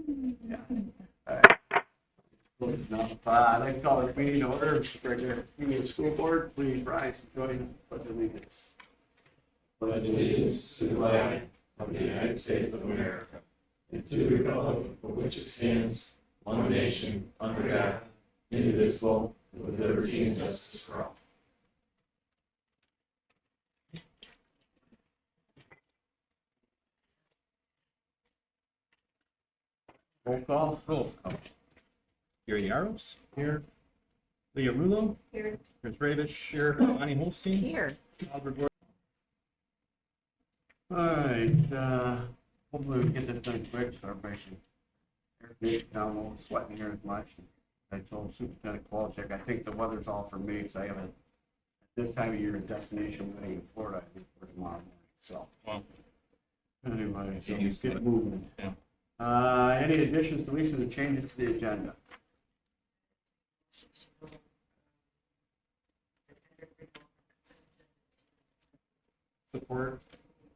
Yeah. All right. Close enough. I'd like to call this meeting to order. Regular Union School Board, please rise and join the pledge of allegiance. Pledge allegiance to the flag of the United States of America and to the republic for which it stands, one nation, under God, indivisible, with liberty and justice for all. Roll call. Roll call. Gary Yaros. Here. Leah Rulo. Here. Chris Ravish. Here. Bonnie Holstein. Here. Albert Gordon. All right, hopefully we get this done quick, so everybody can down, won't sweating here as much. I told Superintendent Kowalczyk, I think the weather's all for me, because I have at this time of year, a destination wedding in Florida, I think, for tomorrow morning, so. Well, Anyway, so Get used to get it. moving. Yeah. Any additions, deletions, or changes to the agenda? Support.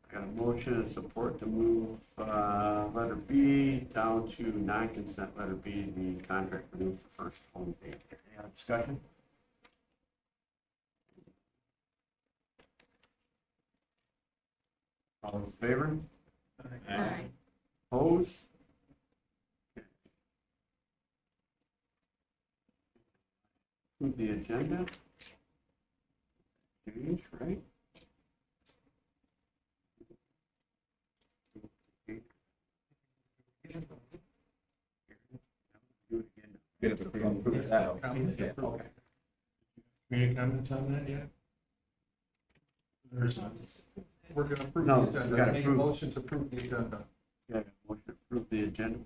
I got a motion and support to move letter B down to non-consent letter B, the contract renewed for first home date. Any other discussion? All those in favor? Aye. Opposed? Approve the agenda. Change, right? Do it again. Get it approved. Okay. Any comments on that yet? There's none. We're gonna approve No, the we agenda. gotta Make a approve. motion to approve the agenda. Yeah, motion to approve the agenda.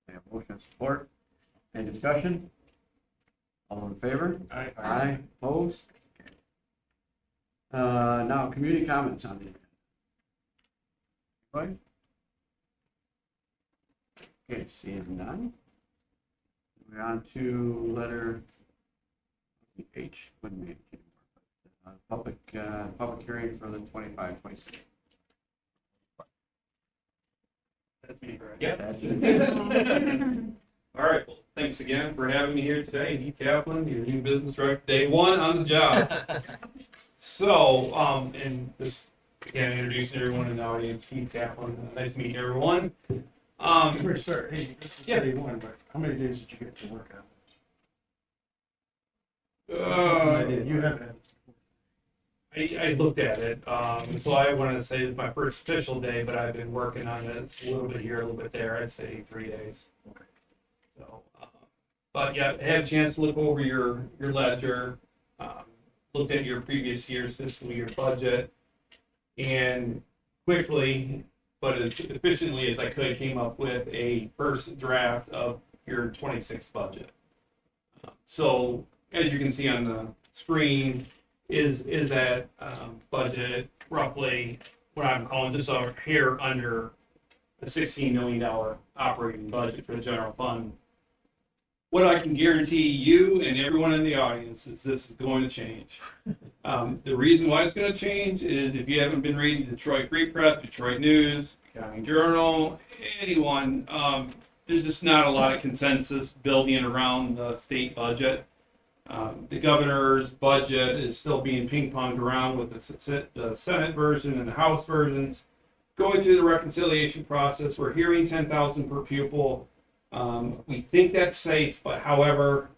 I have motion and support. Any discussion? All in favor? Aye. Aye. Opposed? Okay. Now, community comments on the agenda. Right? Okay, seeing none. We're on to letter H, wouldn't be public hearing for the 25-26. That's me, right? Yeah. That's it. All right, well, thanks again for having me here today. Heath Kaplan, your new business director, day one on the job. So, and just again, introducing everyone in the audience, Heath Kaplan. Nice to meet everyone. We're sorry, hey, this is Yeah. day one, but how many days did you get to work on this? You haven't had this before. I looked at it, so I wanted to say it's my first official day, but I've been working on it. It's a little bit here, a little bit there. I'd say 3 days. Okay. So, but yeah, I had a chance to look over your ledger, looked at your previous year's fiscal year budget, and quickly, but as efficiently as I could, came up with a first draft of your 26 budget. So as you can see on the screen, is that budget roughly what I'm calling just a hair under the $16 million operating budget for the general fund. What I can guarantee you and everyone in the audience is this is going to change. The reason why it's going to change is if you haven't been reading Detroit Free Press, Detroit News, County Journal, anyone, there's just not a lot of consensus building around the state budget. The governor's budget is still being ping-ponged around with the Senate version and the House versions. Going through the reconciliation process, we're hearing 10,000 per pupil. We think that's safe, but however,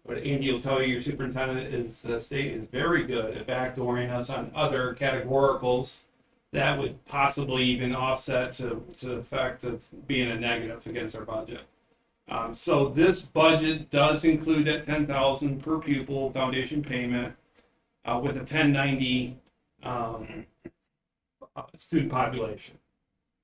what Andy will tell you, your superintendent, is the state is very good at backdooring us on other categoricals that would possibly even offset to the effect of being a negative against our budget. So this budget does include that 10,000 per pupil foundation payment with a 1090 student population.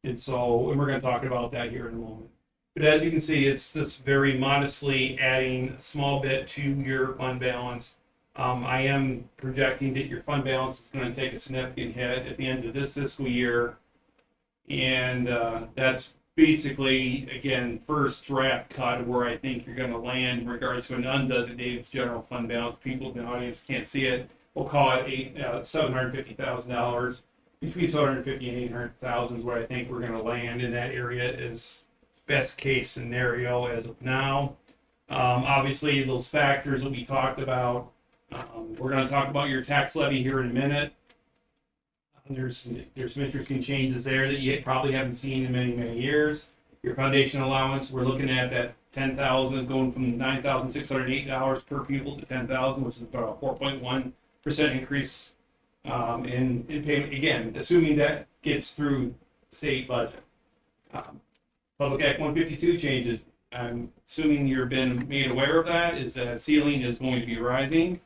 And we're going to talk about that here in a moment. But as you can see, it's just very modestly adding a small bit to your fund balance. I am projecting that your fund balance is going to take a significant hit at the end of this fiscal year. And that's basically, again, first draft cut of where I think you're going to land in regards to an undesignated general fund balance. People in the audience can't see it. We'll call it $750,000. between 750 and 800,000 is where I think we're going to land in that area is best case scenario as of now. Obviously, those factors that we talked about, we're going to talk about your tax levy here in a minute. There's some interesting changes there that you probably haven't seen in many years. Your foundation allowance, we're looking at that 10,000 going from $9,608 per pupil to 10,000, which is about a 4.1% increase in payment. Again, assuming that gets through state budget. Public Act 152 changes. I'm assuming you've been made aware of that. Is that ceiling is going to be rising,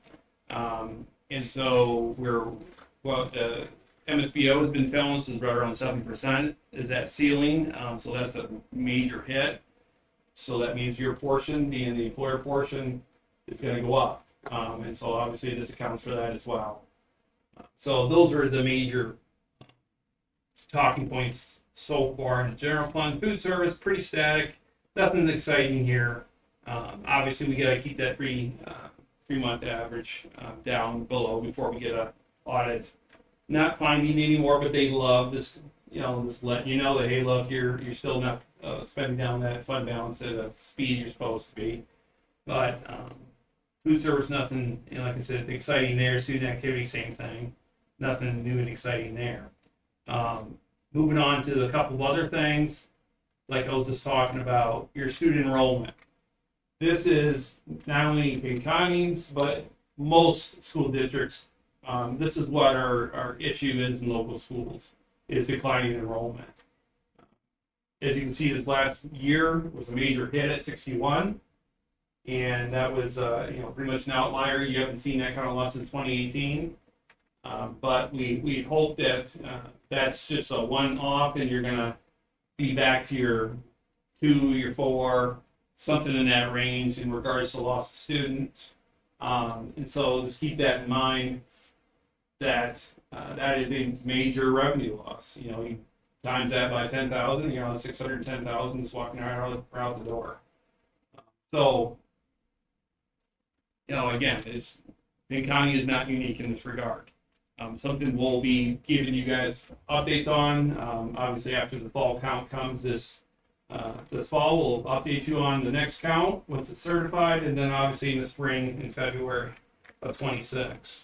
and so the MSBO has been telling us is right around 7% is that ceiling. So that's a major hit. So that means your portion, being the employer portion, is going to go up. And so obviously this accounts for that as well. So those are the major talking points so far in the general fund. Food service, pretty static. Nothing exciting here. Obviously we got to keep that 3-month average down below before we get a audit. Not finding anymore, but they love this, just letting you know that, hey, look, you're still not spending down that fund balance at a speed you're supposed to be. But food service, nothing, like I said, exciting there. Student activity, same thing. Nothing new and exciting there. Moving on to a couple of other things, like I was just talking about, your student enrollment. This is not only Pinconning's, but most school districts. This is what our issue is in local schools, is declining enrollment. As you can see, this last year was a major hit at 61, and that was pretty much an outlier. You haven't seen that kind of loss since 2018, but we hope that that's just a one-off, and you're gonna be back to your 2, your 4, something in that range in regards to loss of students. And so just keep that in mind. That is a major revenue loss. You times that by 10,000, 610,000 is walking right out the door. So, again, Pinconning is not unique in this regard. Something we'll be giving you guys updates on. Obviously, after the fall count comes this fall, we'll update you on the next count once it's certified, and then obviously in the spring in February of 26.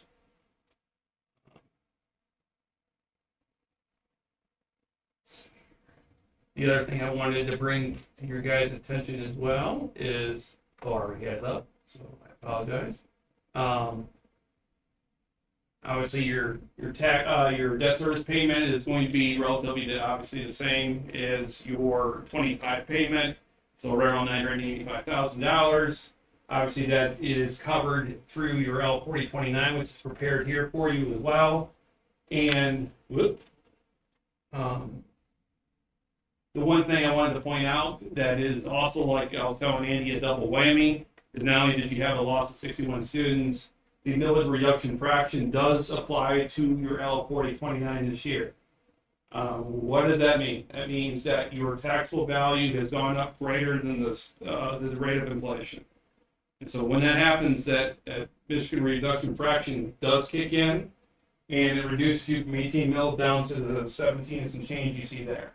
The other thing I wanted to bring to your guys' attention as well is, I already had it up, so I apologize. Obviously, your debt service payment is going to be relatively obviously the same as your 25 payment, so around $985,000. Obviously, that is covered through your L4029, which is prepared here for you as well. And the one thing I wanted to point out that is also, like I was telling Andy, a double whammy, is not only did you have a loss of 61 students, the millage reduction fraction does apply to your L4029 this year. What does that mean? That means that your taxable value has gone up greater than the rate of inflation. And so when that happens, that Michigan reduction fraction does kick in, and it reduces you from 18 mils down to the 17 and some change you see there.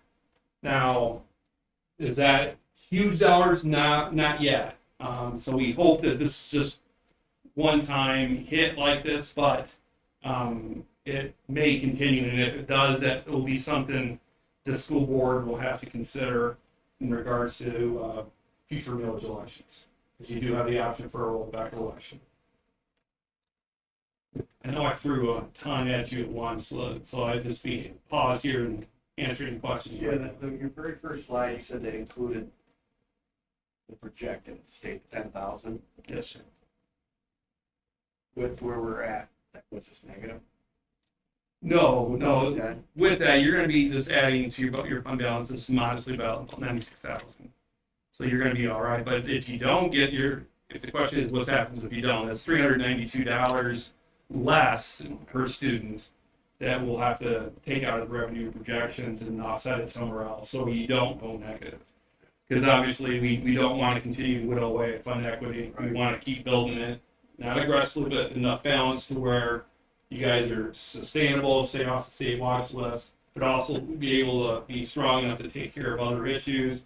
Now, is that huge dollars? Not yet. So we hope that this is just one-time hit like this, but it may continue, and if it does, that will be something the school board will have to consider in regards to future millage elections, because you do have the option for a rollback election. I know I threw a ton at you at once, so I just pause here and answer any questions. Yeah, your very first slide, you said they included the projected state of 10,000. Yes, sir. With where we're at, that was this negative. No. Okay. With that, you're going to be just adding to your fund balance. This is modestly about 96,000. So you're going to be all right. But if you don't get if the question is what happens if you don't, that's $392 less per student that we'll have to take out of the revenue projections and offset it somewhere else, so you don't go negative. Because obviously we don't want to continue to whittle away at fund equity. We want to keep building it, not aggressively, but enough balance to where you guys are sustainable, stay off the state watch list, but also be able to be strong enough to take care of other issues.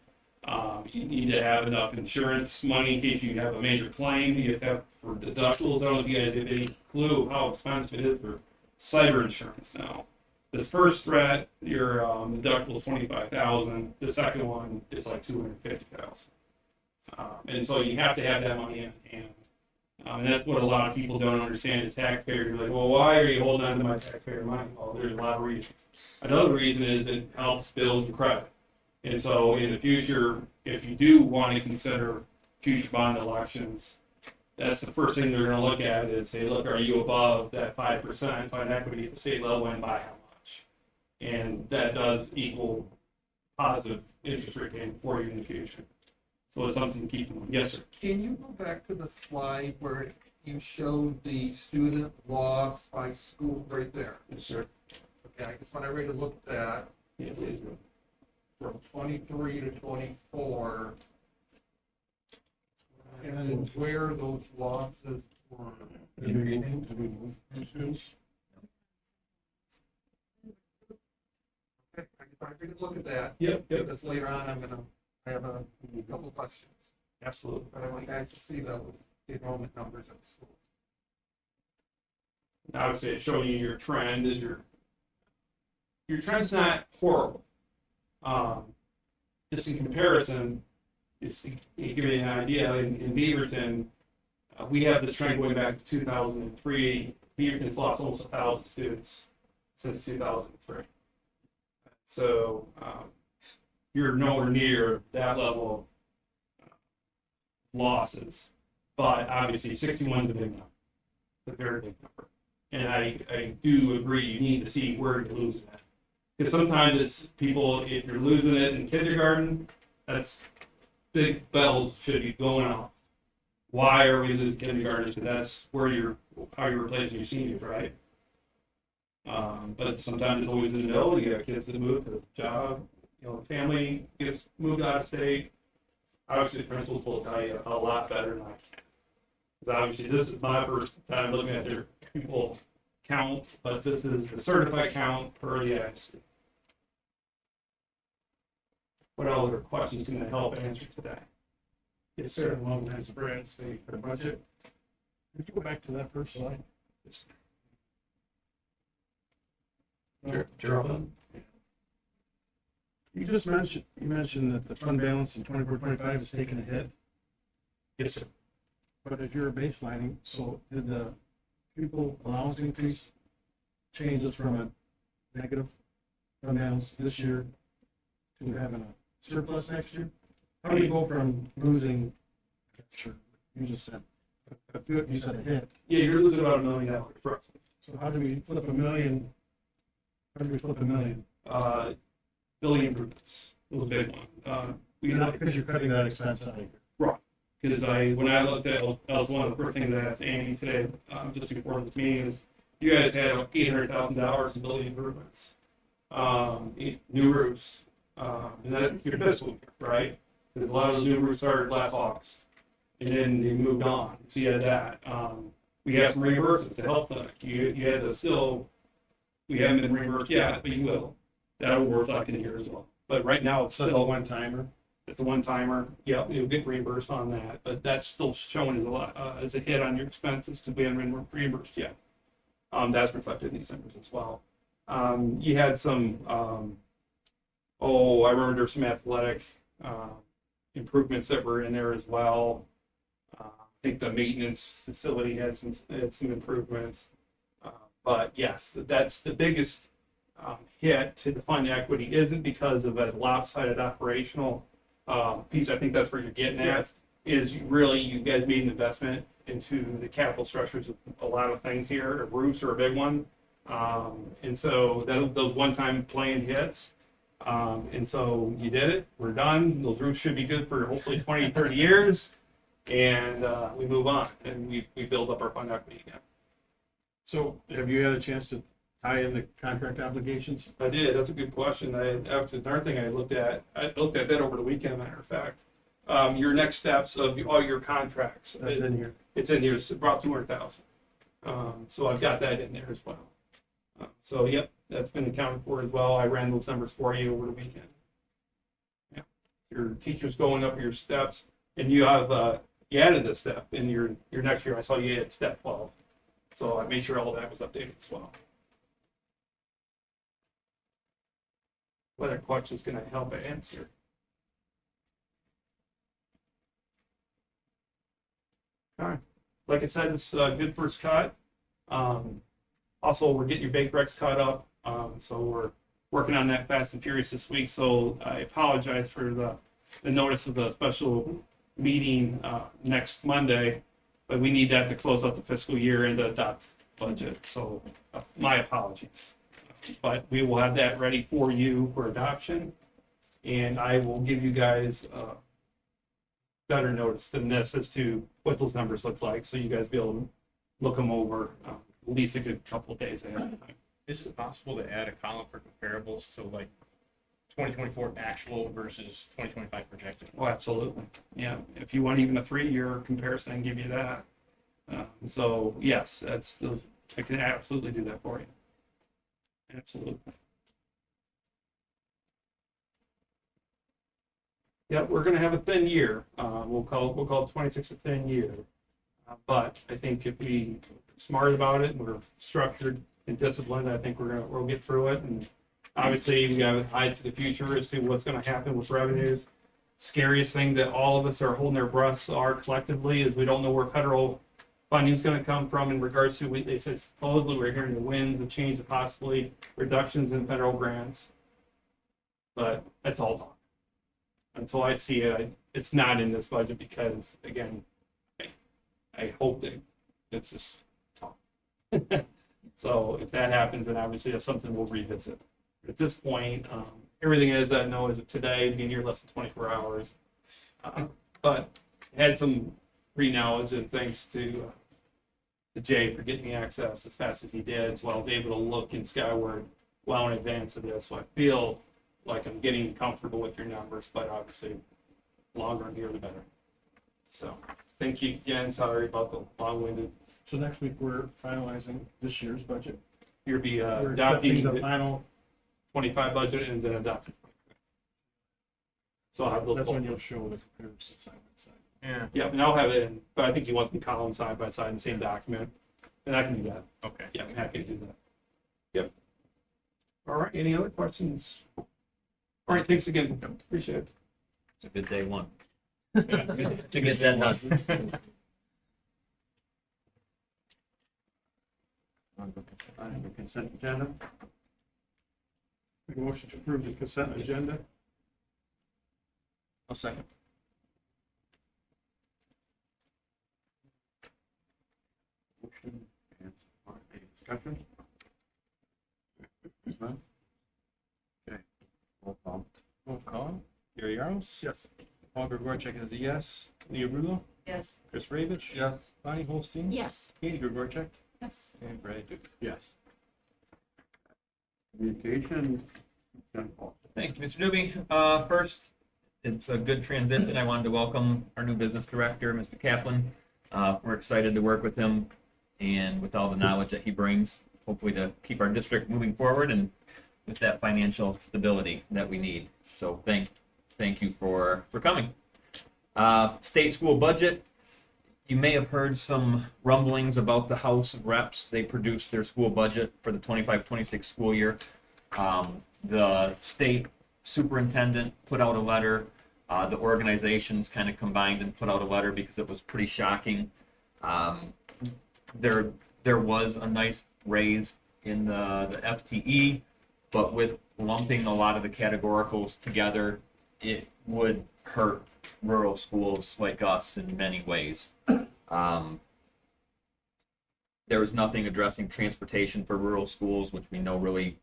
You need to have enough insurance money in case you have a major claim. You have to have for deductibles. I don't know if you guys have any clue how expensive it is for cyber insurance now. This first threat, your deductible is $25,000. The second one is like $250,000. And so you have to have that money in hand. And that's what a lot of people don't understand as taxpayers. You're like, well, why are you holding on to my taxpayer money? Well, there's a lot of reasons. Another reason is it helps build your credit. And so in the future, if you do want to consider future bond elections, that's the first thing they're going to look at is say, look, are you above that 5% fund equity at the state level and by how much? And that does equal positive interest rate payment for you in the future. So it's something to keep in mind. Yes, sir. Can you go back to the slide where you showed the student loss by school right there? Yes, sir. Okay, I guess when I read a look at that, Yeah, please. from 23 to 24, and then where those losses were. Did we move students? Okay, I read a look at that, Yep, yep, because later on I'm gonna have a couple questions, absolutely. but I want you guys to see the enrollment numbers at the schools. I would say showing you your trend is your trend's not horrible. Just in comparison, just to give you an idea, in Beaverton, we have this trend going back to 2003. Beaverton's lost almost 1,000 students since 2003. So you're nowhere near that level of losses, but obviously 61 is a big number, a very big number. And I do agree, you need to see where you're losing it. Because sometimes it's people, if you're losing it in kindergarten, that's big bells should be going off. Why are we losing kindergarten? Because that's where how you're replacing your seniors, right? But sometimes it's always in the middle. You got kids that move to the job, the family gets moved out of state. Obviously, principals will tell you a lot better than I can. Because obviously, this is my first time looking at their pupil count, but this is the certified count per the ISD. What other questions can I help answer today? Yes, sir. Along the lines of Brad's, the budget. Could you go back to that first slide? Gerald? You mentioned that the fund balance in 24-25 is taking a hit, Yes, sir. but if you're baselining, so did the pupil allowance increase change us from a negative fund balance this year to having a surplus next year? How do you go from losing, sure, you just said, you said a hit. Yeah, you're losing about $1 million roughly. So how do we flip a million? How do we flip a million? Building improvements was a big one. Not because you're cutting that expense out of here. Because when I looked at, that was one of the first things I asked Amy today, just before this meeting, is you guys had $800,000 in building improvements, new roofs, and that's your fiscal year, right? Because a lot of those new roofs started last August, and then they moved on. So you had that. We had some reimbursements to health clinic. You had to still, we haven't been reimbursed yet, but you will. That will reflect in here as well. But right now, it's still one timer. it's a one-timer. Yeah, you'll get reimbursed on that, but that's still shown as a lot, as a hit on your expenses because we haven't been reimbursed yet. That's reflected in these numbers as well. You had some, I remember there's some athletic improvements that were in there as well. I think the maintenance facility had some improvements. But yes, that's the biggest hit to the fund equity isn't because of a lopsided operational piece. I think that's where you're getting at. Is you guys made an investment into the capital structures of a lot of things here. Roofs are a big one, and so those one-time planned hits. And so you did it. We're done. Those roofs should be good for hopefully 20, 30 years, and we move on and we build up our fund equity again. So have you had a chance to tie in the contract obligations? I did. That's a good question. After another thing I looked at that over the weekend. Matter of fact, your next steps of all your contracts. That's in here. It's in here. It's about 200,000. So I've got that in there as well. So yep, that's been accounted for as well. I ran those numbers for you over the weekend. Yeah, your teacher's going up your steps, and you have you added a step in your next year. I saw you had step 12, so I made sure all that was updated as well. What other questions can I help answer? All right, like I said, it's a good first cut. Also, we're getting your bank recs caught up, so we're working on that fast and furious this week. So I apologize for the notice of the special meeting next Monday, but we need that to close out the fiscal year and to adopt budget. So my apologies, but we will have that ready for you for adoption, and I will give you guys better notice than this as to what those numbers look like, so you guys be able to look them over at least a good couple of days ahead of time. Is it possible to add a column for comparables to like 2024 actual versus 2025 projected? Oh, absolutely. Yeah, if you want even a 3-year comparison, I can give you that. So yes, I can absolutely do that for you. Absolutely. Yeah, we're gonna have a thin year. We'll call it 26 a thin year. But I think if we smart about it and we're structured and disciplined, I think we'll get through it. And obviously, we got an eye to the future as to what's going to happen with revenues. Scariest thing that all of us are holding their breaths are collectively is we don't know where federal funding is going to come from in regards to, they said supposedly we're hearing the winds, the change, possibly reductions in federal grants. But that's all talk. Until I see it, it's not in this budget because, again, I hope that it's just talk. So if that happens, then obviously that's something we'll revisit. At this point, everything as I know as of today, being here less than 24 hours. But had some re-knowledge, and thanks to Jay for getting me access as fast as he did, so I was able to look in Skyward well in advance of this. So I feel like I'm getting comfortable with your numbers, but obviously longer I'm here, the better. So thank you again. Sorry about the long-winded. So next week, we're finalizing this year's budget. You'll be We're adopting adopting the the final, 25 budget and then adopting 26. So I'll have those. that's when you'll show the comparison side by side. Yeah. Yeah, and I'll have it in, but I think you want them columns side by side in the same document, and I can do that. Okay. Yeah, I'm happy to do that. Yep. All right, any other questions? All right, thanks again. Appreciate it. It's a good day one Yeah. to get that done. On the consent agenda, Make a motion to approve the consent agenda. I'll second. motion and support. Any discussion? None? Okay, roll call. Roll call. Gary Yaros. Yes. Paul Gregorczyk is a yes. Leah Rulo. Yes. Chris Ravitch. Yes. Bonnie Holstein. Yes. Katie Gregorczyk. Yes. And Brad Duke. Yes. Communication, consent policy. Thank you, Mr. Newby. First, it's a good transition. I wanted to welcome our new business director, Mr. Kaplan. We're excited to work with him and with all the knowledge that he brings, hopefully to keep our district moving forward and with that financial stability that we need. So thank you for coming. State school budget. You may have heard some rumblings about the House of Reps. They produced their school budget for the 25-26 school year. The state superintendent put out a letter. The organizations kind of combined and put out a letter because it was pretty shocking. There was a nice raise in the FTE, but with lumping a lot of the categoricals together, it would hurt rural schools like us in many ways. There was nothing addressing transportation for rural schools, which we know really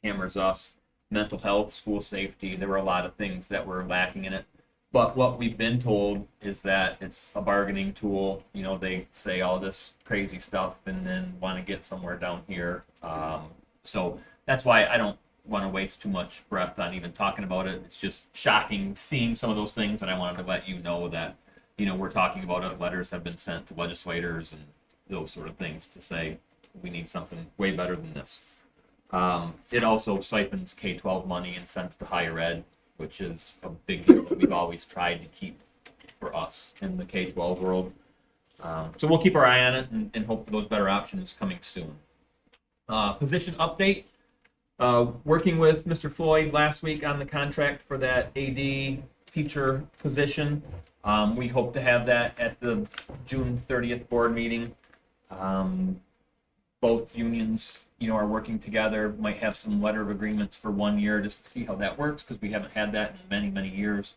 hammers us. Mental health, school safety, there were a lot of things that were lacking in it. But what we've been told is that it's a bargaining tool. You know, they say all this crazy stuff and then want to get somewhere down here. So that's why I don't want to waste too much breath on even talking about it. It's just shocking seeing some of those things, and I wanted to let you know that, you know, we're talking about it. Letters have been sent to legislators, and those sort of things to say, we need something way better than this. It also siphons K-12 money and sends to higher ed, which is a big deal that we've always tried to keep for us in the K-12 world. So we'll keep our eye on it and hope for those better options coming soon. Position update. Working with Mr. Floyd last week on the contract for that AD teacher position. We hope to have that at the June 30th board meeting. Both unions, are working together, might have some letter of agreements for 1 year just to see how that works, because we haven't had that in many, many years.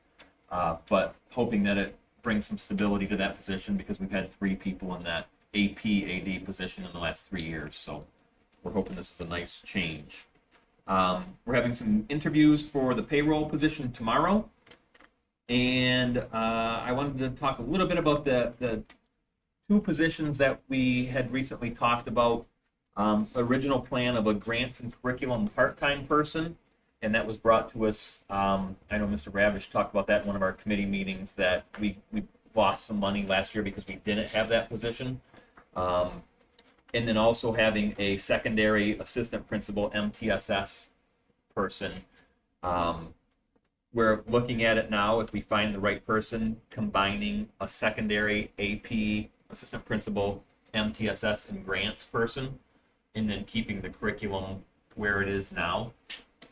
But hoping that it brings some stability to that position, because we've had 3 people in that AP/AD position in the last 3 years. So we're hoping this is a nice change. We're having some interviews for the payroll position tomorrow. And I wanted to talk a little bit about the 2 positions that we had recently talked about. Original plan of a grants and curriculum part-time person, and that was brought to us. I know Mr. Ravish talked about that in one of our committee meetings, that we lost some money last year because we didn't have that position. And then also having a secondary assistant principal MTSS person. We're looking at it now, if we find the right person, combining a secondary AP assistant principal, MTSS, and grants person, and then keeping the curriculum where it is now.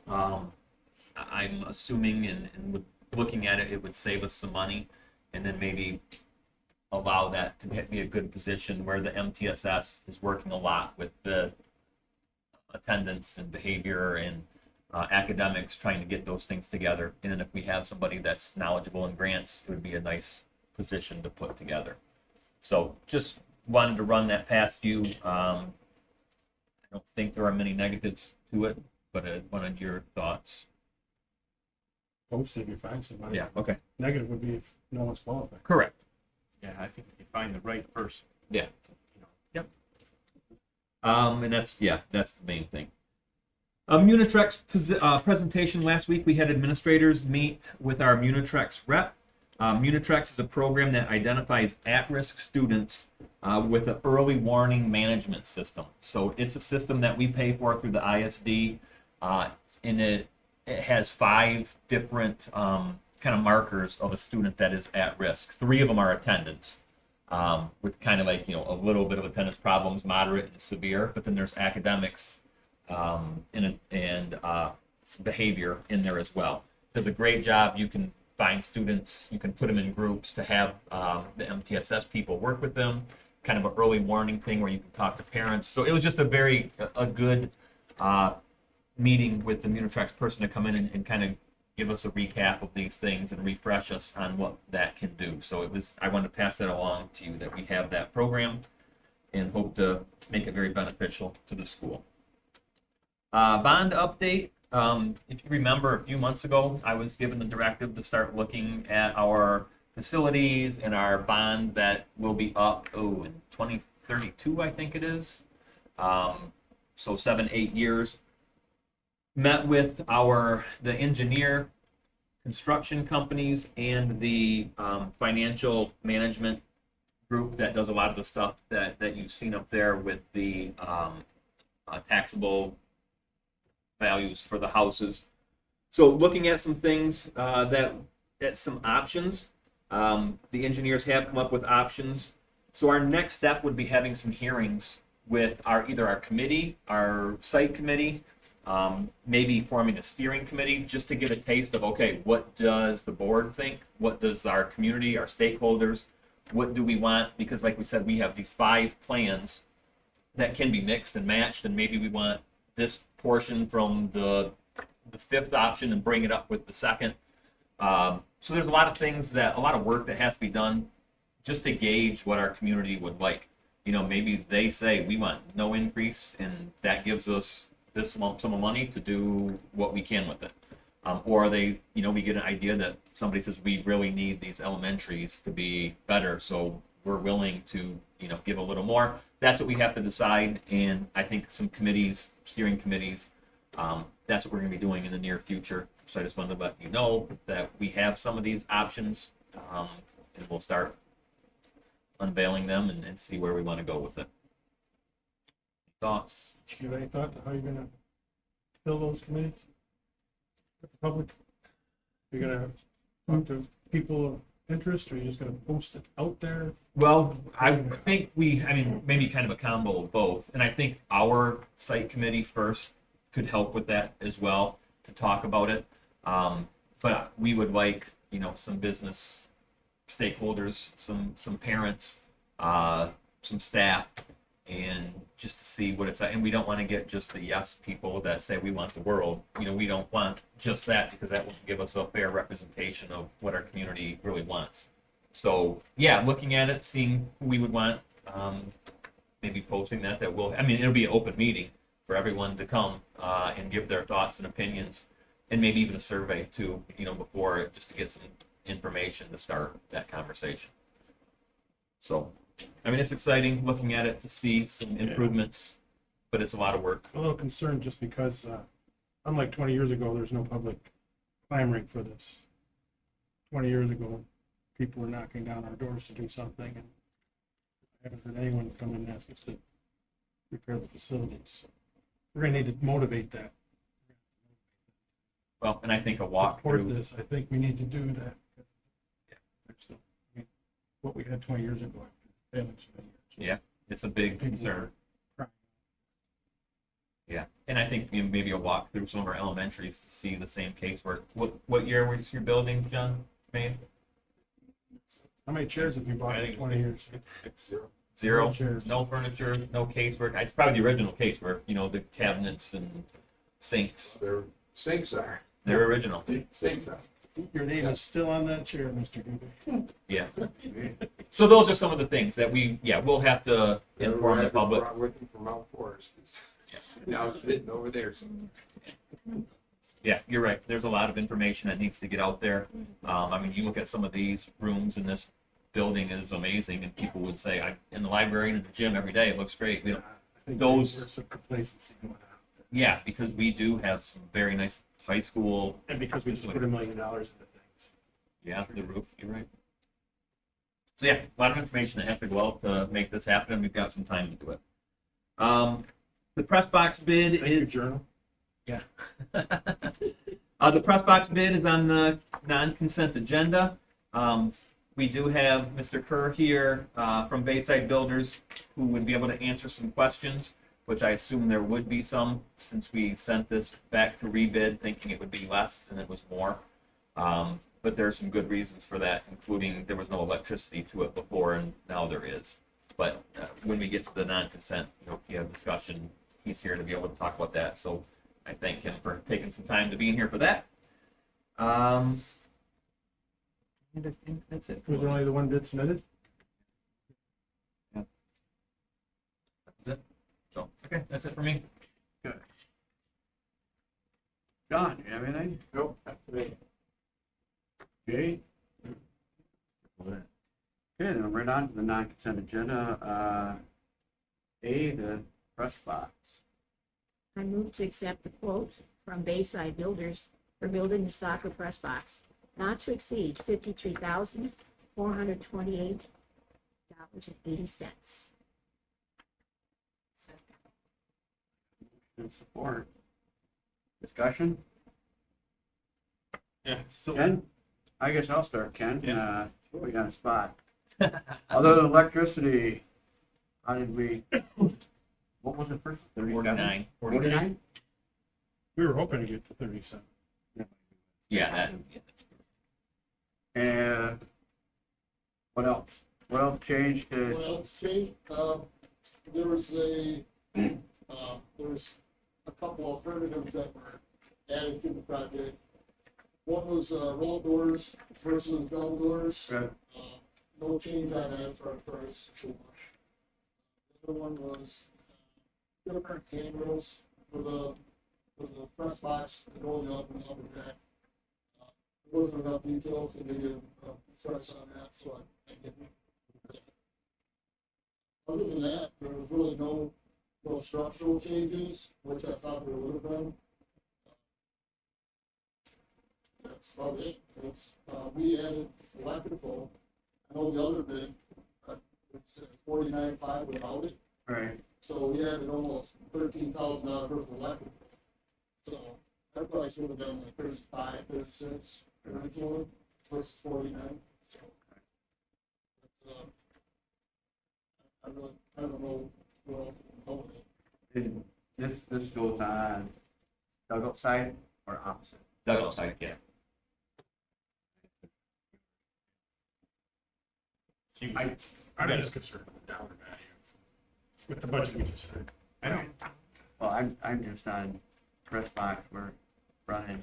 I'm assuming and looking at it, it would save us some money, and then maybe allow that to be a good position where the MTSS is working a lot with the attendance and behavior and academics, trying to get those things together. And then if we have somebody that's knowledgeable in grants, it would be a nice position to put together. So just wanted to run that past you. I don't think there are many negatives to it, but I wanted your thoughts. Post it if you find somebody. Yeah, okay. Negative would be if no one's qualified. Correct. Yeah, I think if you find the right person. Yeah. Yep. And that's the main thing. Munitrex presentation last week, we had administrators meet with our Munitrex rep. Munitrex is a program that identifies at-risk students with an early warning management system. So it's a system that we pay for through the ISD, and it has 5 different kind of markers of a student that is at risk. 3 of them are attendance, with kind of like, a little bit of attendance problems, moderate and severe, but then there's academics and behavior in there as well. Does a great job. You can find students, you can put them in groups to have the MTSS people work with them, kind of an early warning thing where you can talk to parents. So it was just a good meeting with the Munitrex person to come in and kind of give us a recap of these things and refresh us on what that can do. So I wanted to pass that along to you, that we have that program and hope to make it very beneficial to the school. Bond update. If you remember, a few months ago, I was given the directive to start looking at our facilities and our bond that will be up in 2032, I think it is. So 7-8 years. Met with the engineer, construction companies, and the financial management group that does a lot of the stuff that you've seen up there with the taxable values for the houses. So looking at some things some options. The engineers have come up with options. So our next step would be having some hearings with either our committee, our site committee, maybe forming a steering committee, just to get a taste of, okay, what does the board think? What does our community, our stakeholders, what do we want? Because like we said, we have these 5 plans that can be mixed and matched, and maybe we want this portion from the 5th option and bring it up with the 2nd. So there's a lot of work that has to be done just to gauge what our community would like. Maybe they say we want no increase, and that gives us this lump sum of money to do what we can with it. Or we get an idea that somebody says we really need these elementaries to be better, so we're willing to, give a little more. That's what we have to decide, and I think some committees, steering committees, that's what we're going to be doing in the near future. So I just wanted to let you know that we have some of these options, and we'll start unveiling them and see where we want to go with it. Thoughts? Did you give any thought to how you're gonna fill those committees? With the public? You're gonna talk to people of interest, or you're just gonna post it out there? Well, I think maybe kind of a combo of both. And I think our site committee first could help with that as well to talk about it. But we would like, some business stakeholders, some parents, some staff, and just to see what it's like. And we don't want to get just the yes people that say we want the world. We don't want just that, because that won't give us a fair representation of what our community really wants. So yeah, looking at it, seeing who we would want, maybe posting that it'll be an open meeting for everyone to come and give their thoughts and opinions, and maybe even a survey too, before, just to get some information to start that conversation. So, it's exciting looking at it to see some improvements, but it's a lot of work. I'm a little concerned just because, unlike 20 years ago, there's no public clamoring for this. 20 years ago, people were knocking down our doors to do something, and I haven't heard anyone come in and ask us to repair the facilities. We're gonna need to motivate that. Well, and I think a Support walkthrough. this. I think we need to do that. There's no- what we had 20 years ago after failing so many years. Yeah, it's a big People concern. were crying. Yeah, and I think maybe a walk through some of our elementaries to see the same casework. What year was your building, John, made? How many chairs have you bought I in think 20 years? 0. No chairs. No furniture, no casework. It's probably the original casework. The cabinets and sinks. Their sinks are. They're original. Sinks are. Your name is still on that chair, Mr. Gooby. Yeah. So those are some of the things that we'll have to inform the public. Brought with them from Mount Forest. Now sitting over there. Yeah, you're right. There's a lot of information that needs to get out there. You look at some of these rooms in this building, it is amazing, and people would say, "I'm in the library and in the gym every day. It looks great." I think Those- there's some complacency going on. Yeah, because we do have some very nice high school. And because we just put $1 million into things. Yeah, the roof. You're right. So yeah, a lot of information that has to go out to make this happen. We've got some time to do it. The press box bid Thank you, is Journal. Yeah. The press box bid is on the non-consent agenda. We do have Mr. Kerr here from Bayside Builders, who would be able to answer some questions, which I assume there would be some, since we sent this back to rebid thinking it would be less and it was more. But there are some good reasons for that, including there was no electricity to it before, and now there is. But when we get to the non-consent, if you have discussion, he's here to be able to talk about that. So I thank him for taking some time to be in here for that. And I think that's it. Was there only the one bid submitted? That was it. So, okay, that's it for me. John, you have anything? Nope, not today. Jay? Okay, then right on to the non-consent agenda. The press box. I move to accept the quote from Bayside Builders for building the soccer press box, not to exceed $53,428.80. Good support. Discussion? Yeah, it's still. Ken? I guess I'll start, Ken. Yeah. We got a spot. Other than electricity, how did we, what was it first? 49. 49? We were hoping to get to 37. Yeah, that's And what else? What else changed? What else changed? There was a couple alternatives that were added to the project. One was roll doors versus double doors. No change on that for price. The other one was different handrails for the press box and going up and up and back. There wasn't enough details to make a press on that, so I didn't. Other than that, there was really no structural changes, which I thought there would have been. That's about it. We added electrical. I know the other bid, it's 49.5 without it. Right. So we added almost $13,000 worth of electric. So that price would have been like 35, 36 originally versus 49. So it's, I don't know what else to do with it. And this goes on dugout side or opposite? Dugout side, yeah. So you, I'm just concerned with the dollar value with the budget we just heard. I know. Well, I'm just on press box. We're running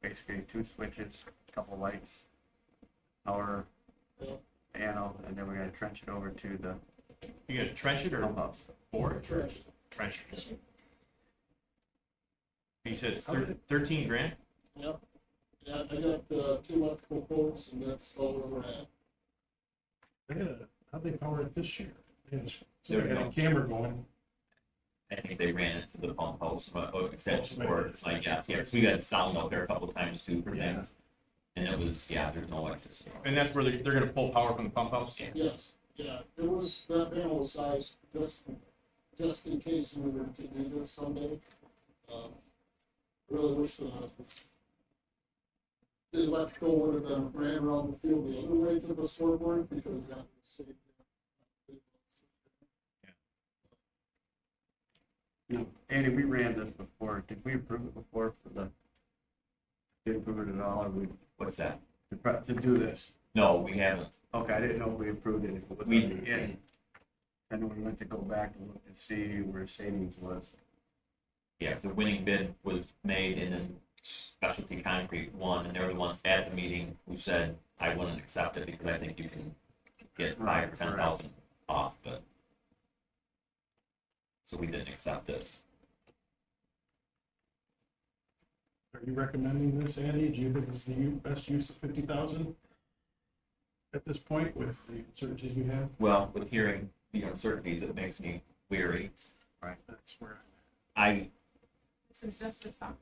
basically 2 switches, a couple lights, power, Yeah. panel, and then we're gonna trench it over to the You gonna trench it or pump house. bore it? Trench. Trench it. You said it's How did- 13 grand? Yep. Yeah, I got 2 electrical quotes and that's all we're at. How'd they power it this year? They had There we a go. camera going. I think they ran it to the pump house, but extension cord, like, yeah, so we got sound out there a couple of times too for Yeah. things. And it was, yeah, there's no electricity. And that's where they're gonna pull power from the pump house? Yes, yeah, it was, that panel was sized just in case we were to do this someday. Really wish the electrical would have been ran around the field the other way to the scoreboard because that would save. No, Andy, we ran this before. Did we approve it before for the? Did approve it at all, or we, What's that? to do this? No, we haven't. Okay, I didn't know if we approved it, if it was We- already in. And then we went to go back and look and see where savings was. Yeah, the winning bid was made and then Specialty Concrete won, and they're the ones at the meeting who said, I wouldn't accept it because I think you can get 5 or 10,000 off, but. So we didn't accept it. Are you recommending this, Andy? Do you think it's the best use of 50,000 at this point with the uncertainties we have? Well, with hearing the uncertainties, it makes me weary. That's where. This is just for soccer?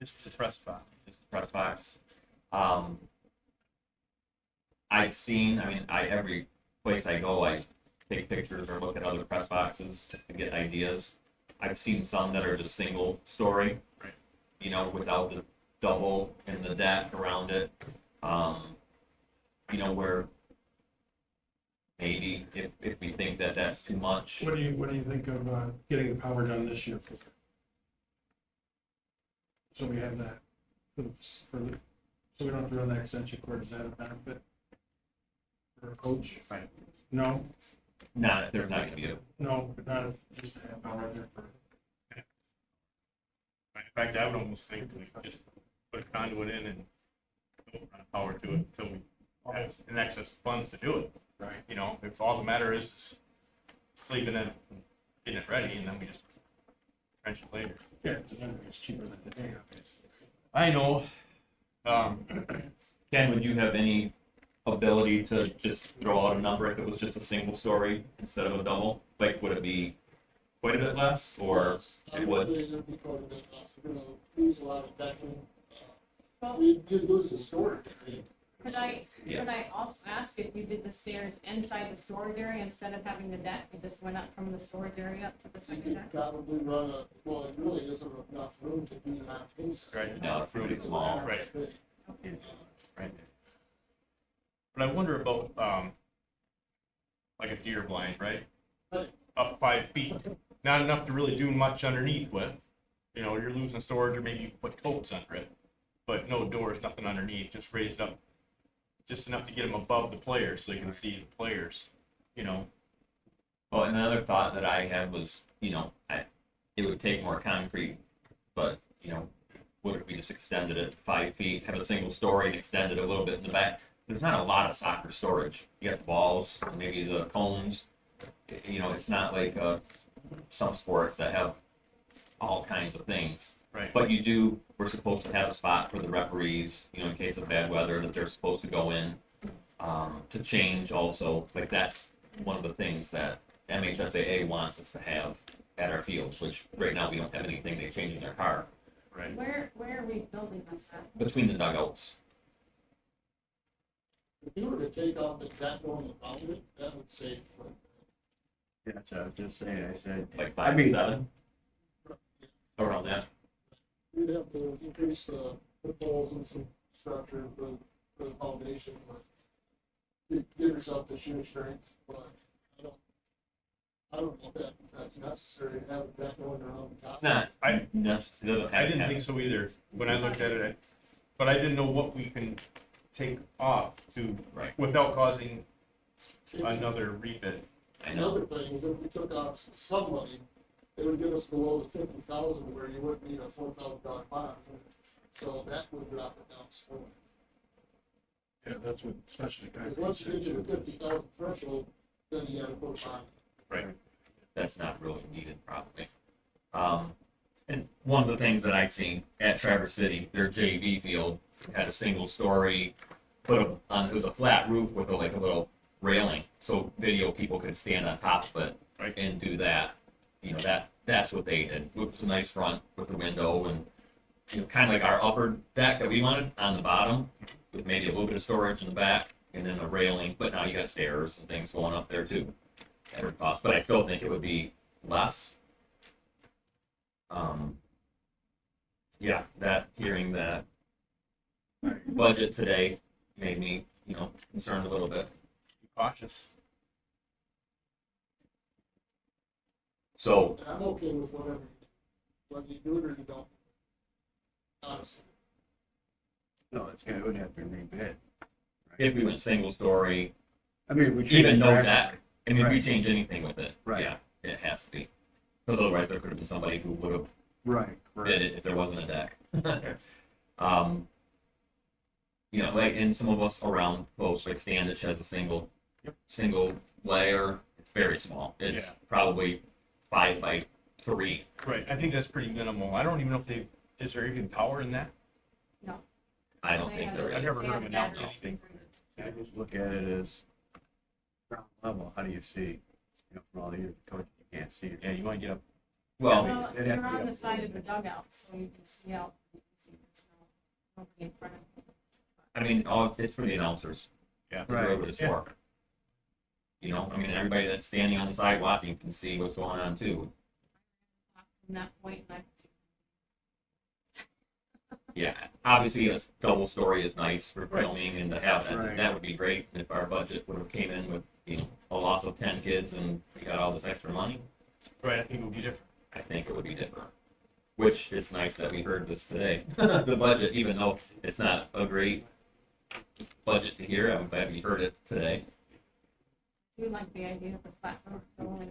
Just for the press box. Just the press box. I've seen, every place I go, I take pictures or look at other press boxes just to get ideas. I've seen some that are just single story, Right. you know, without the double in the deck around it. You know, where maybe if we think that that's too much. What do you think of getting the power done this year for? So we have that so we don't have to run that extension cord. Is that a benefit for a coach? Right. No, Not, there's not gonna be a, no, but not if just to have power there for. In fact, I would almost think we just put a conduit in and don't run power to it until we have an excess funds to do it. Right. You know, if all the matter is sleeping in it, and getting it ready, and then we just trench it later. Yeah, it's cheaper than today, obviously. I know. Ken, would you have any ability to just throw out a number if it was just a single story instead of a double? Like, would it be quite a bit less, or I it would would? say it'd be quite a bit less. We're gonna lose a lot of decking. We did lose the storage area. Could I Yeah. also ask if you did the stairs inside the storage area instead of having the deck? You just went up from the storage area up to the We second could deck? probably run well, it really isn't enough room to do that inside. Right. No, it's really small. Right. Okay. Right. But I wonder about, like a deer blind, right? Right. Up 5 feet, not enough to really do much underneath with. You know, you're losing storage, or maybe you put coats under it, but no doors, nothing underneath, just raised up, just enough to get them above the players so they can see the players, you know? Well, and another thought that I had was, you know, it would take more concrete, but, you know, what if we just extended it 5 feet, have a single story and extend it a little bit in the back? There's not a lot of soccer storage. You got the balls, and maybe the cones. You know, it's not like some sports that have all kinds of things. Right. But we're supposed to have a spot for the referees, you know, in case of bad weather, that they're supposed to go in to change also. Like, that's one of the things that MHSAA wants us to have at our fields, which right now we don't have anything. They change in their car Right. Where are we building this at? between the dugouts. If you were to take off the deck going around it, that would save. Yeah, so I was just saying, I said, Like I 5 mean- to 7? Around that. You'd have to increase the poles and some structure for the foundation, but give yourself the shear strength, but I don't know if that's necessary to have a deck going around the top. It's not I- necessary. I didn't think so either, when I looked at it, but I didn't know what we can take off to, Right. without causing another rebid. I know. Another thing is if we took off some money, it would get us below the 50,000 where you wouldn't need a $4,000 bond. So that would drop it down slower. Yeah, that's what especially Because concrete. once you get to the said, too. 50,000 threshold, then you gotta put a bond. Right. That's not really needed probably. And one of the things that I seen at Traverse City, their JV field had a single story, it was a flat roof with a little railing, so video people could stand on top of it Right. and do that. You know, that's what they did. It was a nice front with the window and, you know, kind of like our upper deck that we wanted on the bottom, with maybe a little bit of storage in the back and then a railing, but now you got stairs and things going up there too. That would cost, but I still think it would be less. Yeah, hearing that budget today made me, you know, concerned a little bit. Be cautious. So, And I'm okay with whatever, whether you do it or you don't. Honestly. no, it would have to be rebid. if we went single story, I mean, we. even no changed deck, I mean, if we Right. change anything with it, Right. yeah, it has to be. Because otherwise there could have been somebody who would have Right, did correct. it if there wasn't a deck. You know, like, and some of us around close, like Standish has a single layer. It's very small. It's Yeah. probably 5 by 3. Right, I think that's pretty minimal. I don't even know if is there even power in that? I don't think there I've is. never heard of They an have ounce batteries thing. for I just look at it as ground level, how do you see? You know, from all the years, you can't see it. Yeah, you might get up. Well, Well, it'd have you're to be on up the side a of the dugout, so you can see out, you can see there's nobody in front of you. I mean, it's for the announcers. Yeah. Right. Whoever this Yeah. for. You know, I mean, everybody that's standing on the side watching can see what's going on too. From that point, and I could see. Yeah, obviously a double story is nice for filming and to have that. Right. That would be great if our budget would have came in with, you know, a loss of 10 kids and we got all this extra money. Right, I think it would be different. I think it would be different. Which it's nice that we heard this today. The budget, even though it's not a great budget to hear, I'm glad we heard it today. I do like the idea of the flat roof going,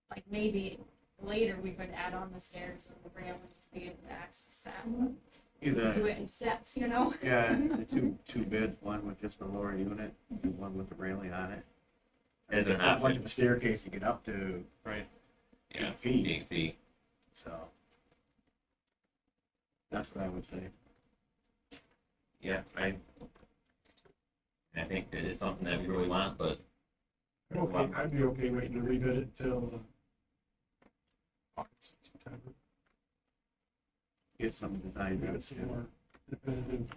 like maybe later we could add on the stairs and the railing to be able to access that. Do Either, it in steps, you know? yeah, the two bids, one with just the lower unit and one with the railing on it. Is there It's not much of a staircase to get up to Right. 8 feet, 8 feet. so. That's what I would say. Yeah, I think it is something that we really want, but Okay, I'd be okay waiting to rebid it till August, September. Get some design Get done. some more definitive.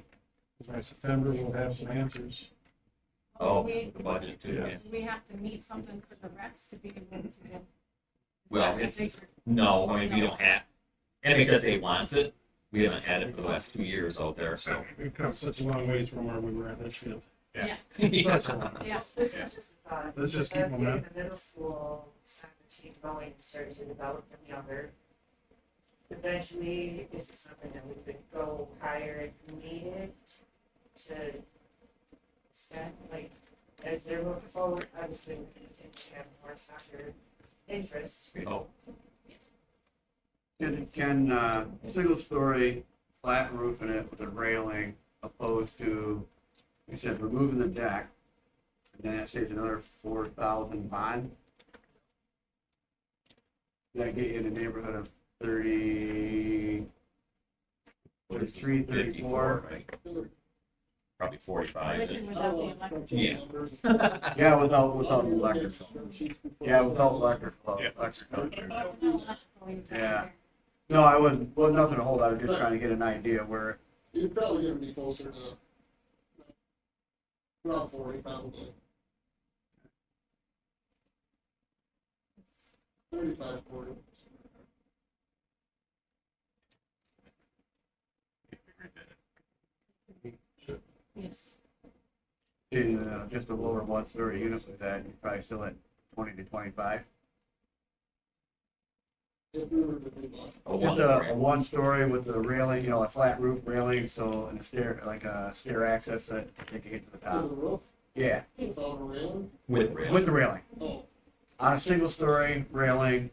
'Cause by September, we'll have some answers. oh, We, the budget too. Yeah. Yeah. we have to meet something for the recs to be able to. Well, it's no, I mean we don't have. MHSA wants it. We haven't had it for the last 2 years out there, so. We've come such a long ways from where we were at Litchfield. Yeah. Such a long ways. Yeah. This is just a thought. Let's just keep As them getting up. the middle school soccer team going and starting to develop them younger. Eventually, is it something that we could go higher if needed to set, like, as they're moving forward, obviously, we can continue to have more soccer interest. We hope. Can single story, flat roof in it with a railing opposed to, you said removing the deck, and then that saves another 4,000 bond? Does that get you in the neighborhood of 30, 33, 34? Right? Probably 45. With and without the electric. Yeah. Yeah, without electrical. Yeah, without electrical. Yeah. Electrical. Electrical, Yeah. No, I wouldn't, well, nothing to hold, I was just trying to get an idea where, You're probably gonna be closer to Around 40 probably. 35, 40. Yes. Just a lower one-story unit with that, you're probably still at 20 to 25. If we were to do that. Just a one-story with the railing, you know, a flat roof railing, so, and a stair, like a stair access that they can get to the To top. the roof, Yeah, without a railing? With rail. with the railing. Oh, On a single-story railing,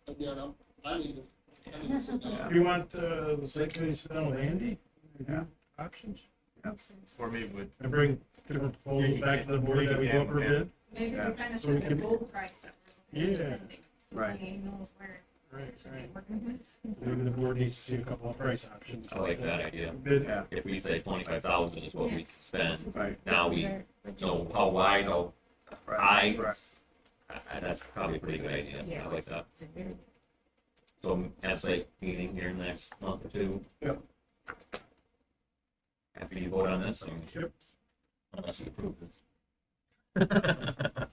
again, I need to sit down. You want, the site committee to sit down with Andy? Yeah. Options? Or maybe with, And bring different proposals back to the board that we go for bid? Maybe Yeah. we kind of So we set a can- goal price that we're Yeah. spending, so Right. he knows where Right, we should be working with. Maybe the board needs to see a couple of price options. I like that idea. Bid, yeah, If we say 25,000 is what we spend, right, now we know how wide, how right, high. correct. That's probably a pretty good idea. I like that. It's a very- So, that's like meeting here in the next month or two. Yep. After you vote on this, Yep. unless you approve this.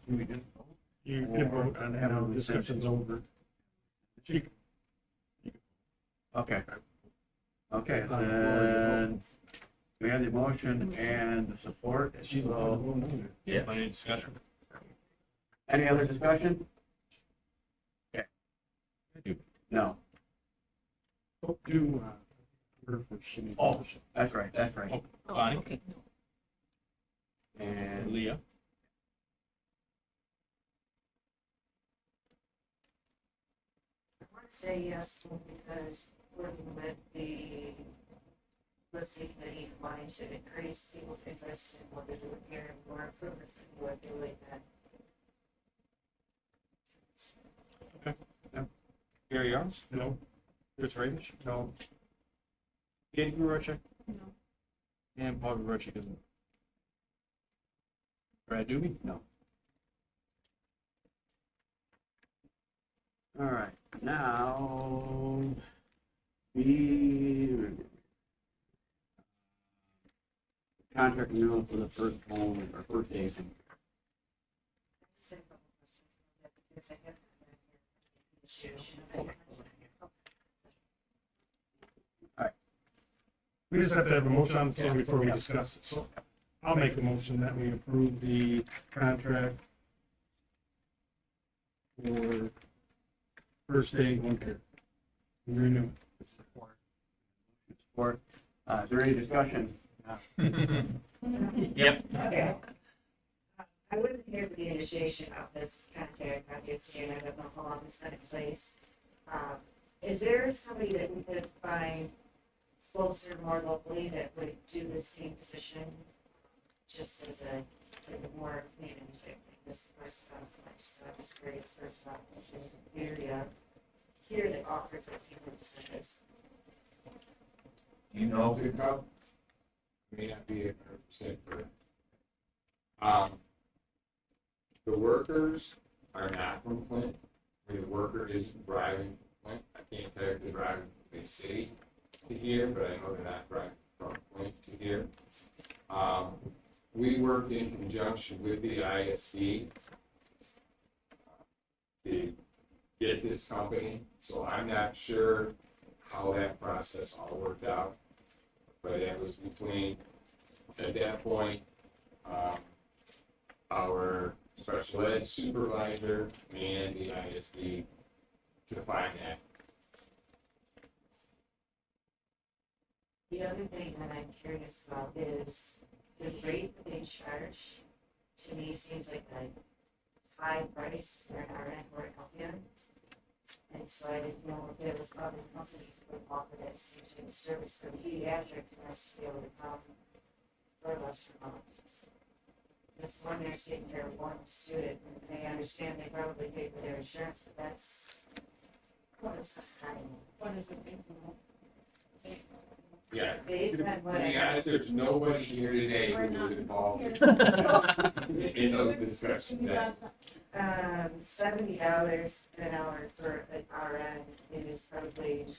We do. you can vote on it now, discussion's over. She- Okay. Okay, It's on the floor, then we have the motion and the support. She's allowed to vote on it. Yeah. any discussion? Any other discussion? Okay. No. Oh, do, Hereford, she needs a Oh, motion. that's right, that's right. Oh, Oh, Bonnie, okay. And Leah, I want to say yes, because working with the listening committee, wanting to increase people's interest in what they're doing here and more improvements in what they're doing that. Gary Youngs, No, Chris Ravish, no, Katie Grorchek, No. and Paul Grorchek isn't. Brad Doobie? no. All right, now we contract renewal for the first home or first station. Just a couple questions on that, because I have that here. we just have to have a motion on the floor before we discuss it, so I'll make a motion that we approve the contract for first aid one care. Renew. Support. Is there any discussion? Yep. Okay. I wasn't here for the initiation of this contract, obviously, and I don't know how long it's been in place. Is there somebody that we could find closer, more locally, that would do the same position? Just as a more community type thing, this first off, so I was curious first off, which is the area here that offers this kind of service. You know, Pick up, may not be 100% correct. The workers are not from Flint. I mean, the worker isn't driving from Flint. I can't tell if they're driving from Bay City to here, but I know they're not driving from Flint to here. We worked in conjunction with the ISD to get this company, so I'm not sure how that process all worked out. But it was between, at that point, our special ed supervisor and the ISD to find that. The other thing that I'm curious about is the rate that they charge, to me, seems like a high price for an RN or an LPN. And so I didn't know if there was other companies that would offer that same type of service for pediatric nurse to be able to come for a lesser amount. Just one nurse taking care of one student, and I understand they probably pay for their insurance, but that's a high. What is it based on? Yeah. Based on To what be I. honest, there's nobody here today We're who not was involved here. in those discussions. Yeah. $70 an hour for an RN, it is probably $20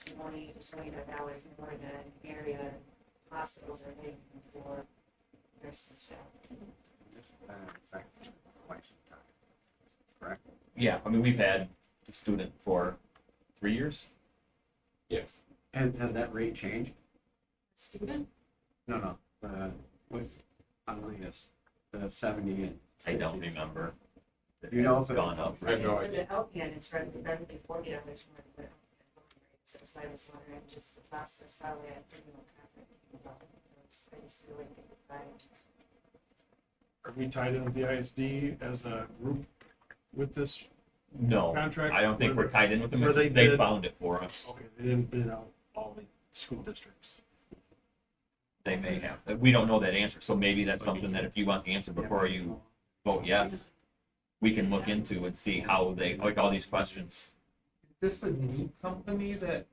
to $25 more than area hospitals are paying for nursing staff. In fact, quite some time. Correct? Yeah, I mean, we've had the student for 3 years. Yes. And has that rate changed? Student? No, what's, I don't think it's the 70 and I 60. don't remember. You know, It's but- gone up. I have no For idea. the LPN, it's right, roughly $40 more than the LPN rates. That's why I was wondering just the process, how we had criminal contact about those. I just really think about it. Are we tied in with the ISD as a group with this No, contract? I don't think we're tied in with them. Where It's just they They bid- found it for us. Okay, they didn't bid out all the school districts. They may have. We don't know that answer, so maybe that's something that if you want the answer before you vote yes, we can look into and see how they, like all these questions. Is this a new company that,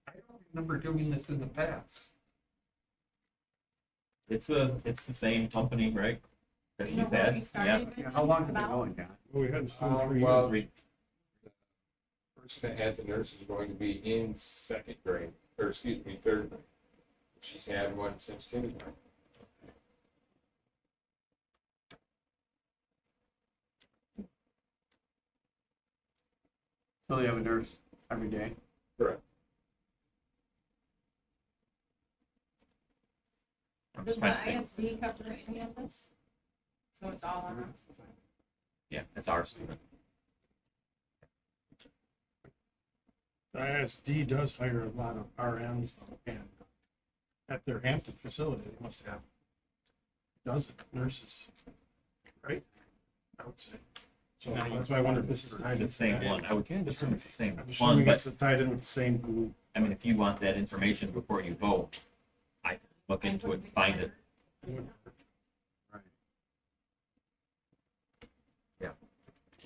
I don't remember doing this in the past. It's the same company, right? That You know she's where we had, started yeah. with How long have they about? been going, John? Well, we had the student Um, for well, years. The person that has a nurse is going to be in second grade, or excuse me, third grade. She's had one since kindergarten. So they have a nurse every day? Correct. I'm Does just the trying to think. ISD cover any of this? So it's all on us? Yeah, it's our student. The ISD does hire a lot of RNs though, and at their Hampton facility, they must have dozens of nurses, right? I would say. So that's why I wonder if this is tied The into same that. one. I would assume it's the same I'm one, assuming but it's tied in with the same group. I mean, if you want that information before you vote, I can look into it and find it. Right.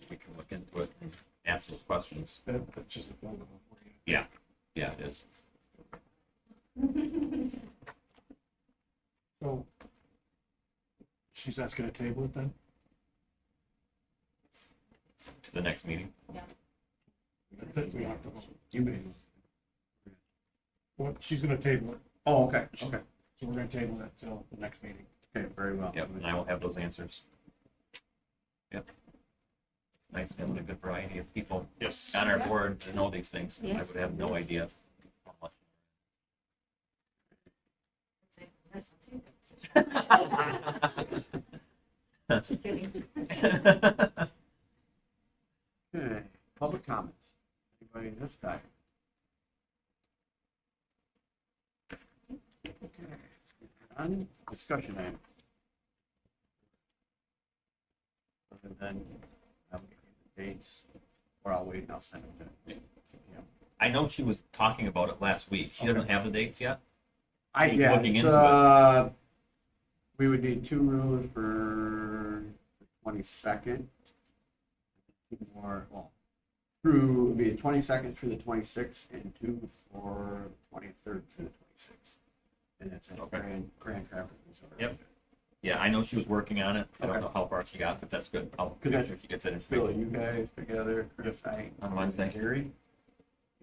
We can look into it and ask those questions. That's just a phone call for you. Yeah, it is. So she's asking to table it then? To the next meeting. That's it, we don't have to vote. You may. Well, she's gonna table it, Oh, okay, okay, so we're gonna table that till the next meeting. okay, very well. Yep, and I will have those answers. Yep. It's nice having a good variety of people Yes. on our board to know these things. I Yes. would have no idea. how much. Just kidding. Okay, public comments. Anybody this time? Okay, on discussion item. Other than, I'll give you the dates, or I'll wait and I'll send it to you. I know she was talking about it last week. She doesn't have the dates yet. Who's Yeah, looking it's, into we would need 2 rooms for the 22nd. 2 more, well, it'd be the 22nd through the 26th, and 2 for the 23rd through the 26th. And it's at Okay. Grand Traverse, Missouri. Yep. Yeah, I know she was working on it. I don't Okay. know how far she got, but that's good. I'll Good. make sure she gets that Bill, information. you guys together, Chris, On Wednesday. Gary,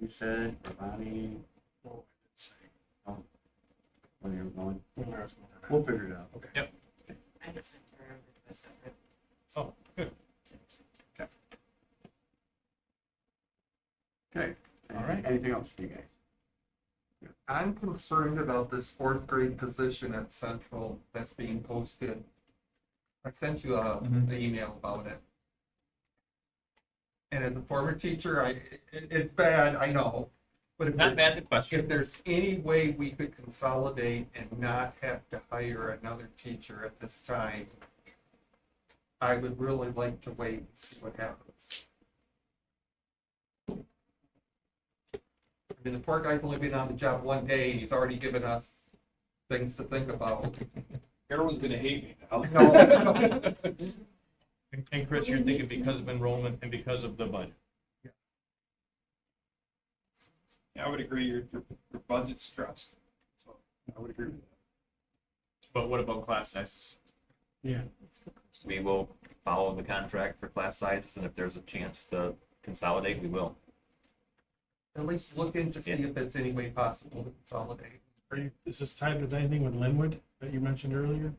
you said, Ronnie, No, I didn't say where you were going, where I was going. we'll figure it out. Okay. I just sent her a separate. Oh, good. Okay, All right. anything else for you guys? I'm concerned about this 4th grade position at Central that's being posted. I sent you Mhm. the email about it. And as a former teacher, it's bad, I know. But if Not there's, bad to if question. there's any way we could consolidate and not have to hire another teacher at this time, I would really like to wait and see what happens. I mean, the poor guy's only been on the job 1 day, and he's already given us things to think about. Everyone's gonna hate me now. No, And Chris, you're thinking because of enrollment and because of the budget. I would agree, your budget's stressed, so I would agree with that. But what about class sizes? Yeah, We will follow the contract for class sizes, and if there's a chance to consolidate, we will. at least look in to see if it's any way possible to consolidate. is this tied with anything with Linwood that you mentioned earlier?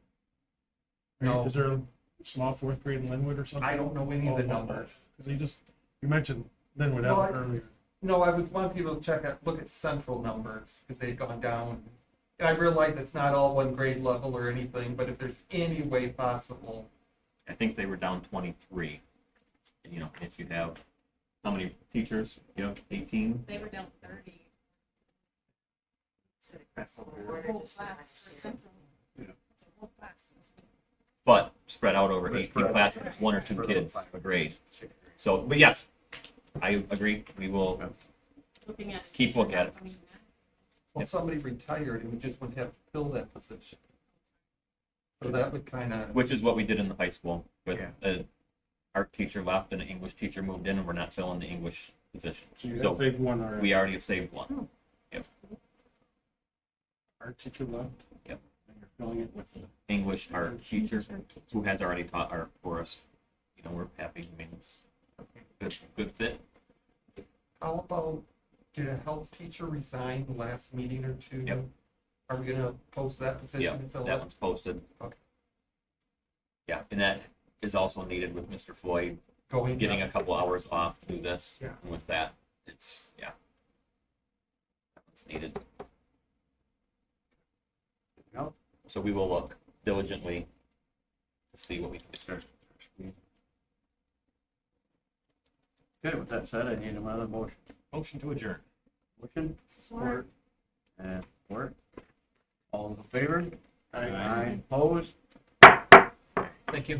No. Is there a small fourth grade in Linwood or something? I don't know any of the numbers. Because you mentioned Linwood Well, out earlier. No, I was wanting people to look at central numbers, because they've gone down. And I realize it's not all one grade level or anything, but if there's any way possible, I think they were down 23. And, you know, if you have, how many teachers? You know, 18? They were down 30. So across the board, or Whole just for class next for year? central. Yeah. It's a whole class. But spread out over But 18 spread out. classes, it's 1 or 2 Spread kids out. a grade. So, but yes, I agree. We will Looking at. keep looking at it. well, somebody retired and we just wouldn't have to fill that position. So that would kind of, Which is what we did in the high school. With Yeah. an art teacher left and an English teacher moved in, and we're not filling the English position. So you So had saved one already. we already have saved one. Our teacher left. Yep. And you're filling it with the English art teacher who has already taught art for us. You know, we're happy. I mean, it's a good fit. how about, did a health teacher resign the last meeting or two? Yep. Are we gonna post that Yeah, position and fill that it? one's posted. Okay. Yeah, and that is also needed with Mr. Floyd Going getting down? a couple hours off to do this. Yeah. And with that, it's, yeah. That one's needed. Yep. So we will look diligently to see what we can do. Okay, with that said, I need another motion. Motion to adjourn. Motion Support. and support. All in favor? Aye. Opposed? Thank you.